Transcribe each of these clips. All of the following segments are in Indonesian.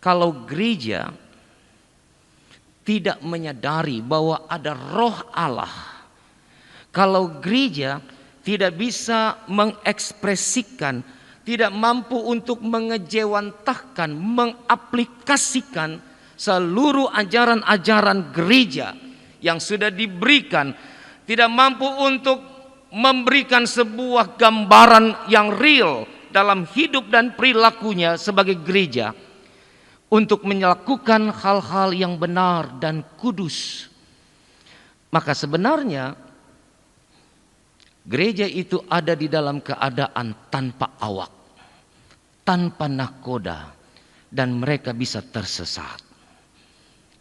Kalau gereja tidak menyadari bahwa ada roh Allah, kalau gereja tidak bisa mengekspresikan, tidak mampu untuk mengejewantahkan, mengaplikasikan seluruh ajaran-ajaran gereja yang sudah diberikan, tidak mampu untuk memberikan sebuah gambaran yang real dalam hidup dan perilakunya sebagai gereja, untuk melakukan hal-hal yang benar dan kudus, maka sebenarnya gereja itu ada di dalam keadaan tanpa awak, tanpa nahkoda, dan mereka bisa tersesat.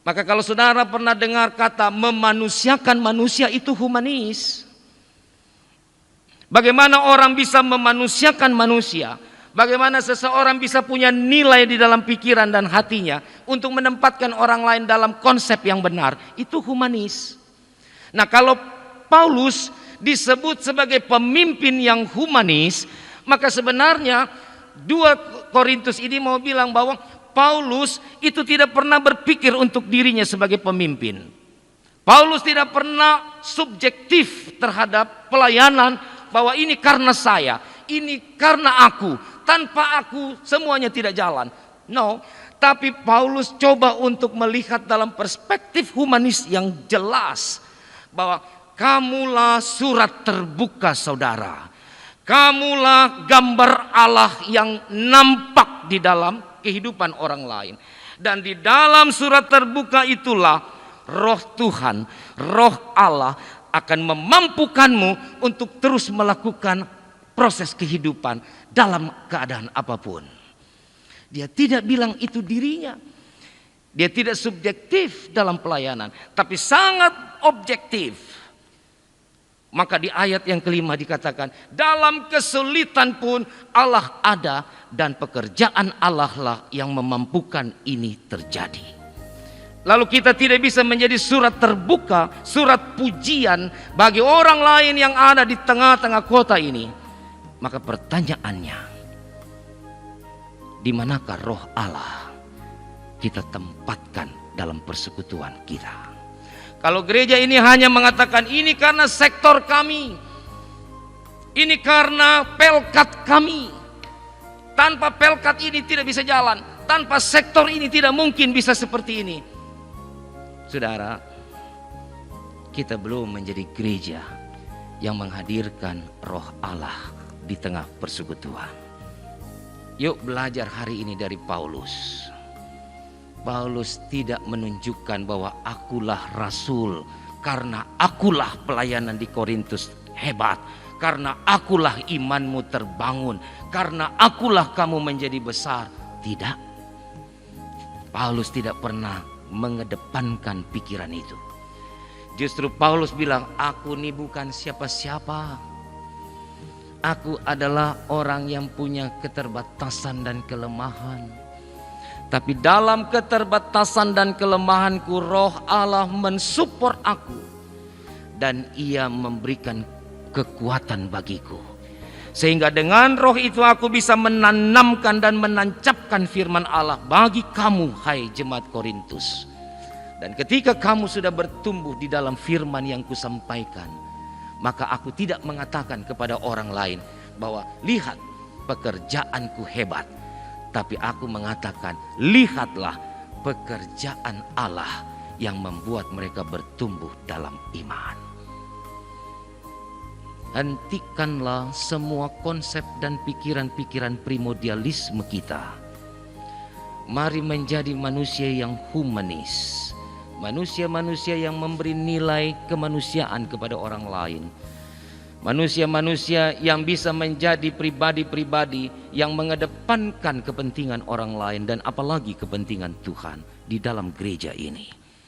Maka kalau saudara pernah dengar kata memanusiakan manusia, itu humanis. Bagaimana orang bisa memanusiakan manusia? Bagaimana seseorang bisa punya nilai di dalam pikiran dan hatinya untuk menempatkan orang lain dalam konsep yang benar? Itu humanis. Nah, kalau Paulus disebut sebagai pemimpin yang humanis, maka sebenarnya 2 Korintus ini mau bilang bahwa Paulus itu tidak pernah berpikir untuk dirinya sebagai pemimpin. Paulus tidak pernah subjektif terhadap pelayanan, bahwa ini karena saya, ini karena aku. Tanpa aku semuanya tidak jalan. No, tapi Paulus coba untuk melihat dalam perspektif humanis yang jelas bahwa kamulah surat terbuka saudara. Kamulah gambar Allah yang nampak di dalam kehidupan orang lain. Dan di dalam surat terbuka itulah roh Tuhan, roh Allah akan memampukanmu untuk terus melakukan proses kehidupan dalam keadaan apapun. Dia tidak bilang itu dirinya. Dia tidak subjektif dalam pelayanan, tapi sangat objektif. Maka di ayat yang kelima dikatakan, dalam kesulitan pun Allah ada, dan pekerjaan Allah lah yang memampukan ini terjadi. Lalu kita tidak bisa menjadi surat terbuka, surat pujian bagi orang lain yang ada di tengah-tengah kota ini. Maka pertanyaannya, di manakah roh Allah kita tempatkan dalam persekutuan kita? Kalau gereja ini hanya mengatakan ini karena sektor kami, ini karena pelkat kami, tanpa pelkat ini tidak bisa jalan, tanpa sektor ini tidak mungkin bisa seperti ini. Saudara, kita belum menjadi gereja yang menghadirkan roh Allah di tengah persekutuan. Yuk belajar hari ini dari Paulus. Paulus tidak menunjukkan bahwa akulah rasul karena akulah pelayanan di Korintus hebat, karena akulah imanmu terbangun, karena akulah kamu menjadi besar. Tidak. Paulus tidak pernah mengedepankan pikiran itu. Justru Paulus bilang, aku ini bukan siapa-siapa. Aku adalah orang yang punya keterbatasan dan kelemahan. Tapi dalam keterbatasan dan kelemahanku, roh Allah mensupport aku. Dan ia memberikan kekuatan bagiku. Sehingga dengan roh itu aku bisa menanamkan dan menancapkan firman Allah bagi kamu, hai jemaat Korintus. Dan ketika kamu sudah bertumbuh di dalam firman yang kusampaikan, maka aku tidak mengatakan kepada orang lain bahwa lihat pekerjaanku hebat. Tapi aku mengatakan, lihatlah pekerjaan Allah yang membuat mereka bertumbuh dalam iman. Hentikanlah semua konsep dan pikiran-pikiran primordialisme kita. Mari menjadi manusia yang humanis. Manusia-manusia yang memberi nilai kemanusiaan kepada orang lain. Manusia-manusia yang bisa menjadi pribadi-pribadi yang mengedepankan kepentingan orang lain dan apalagi kepentingan Tuhan di dalam gereja ini.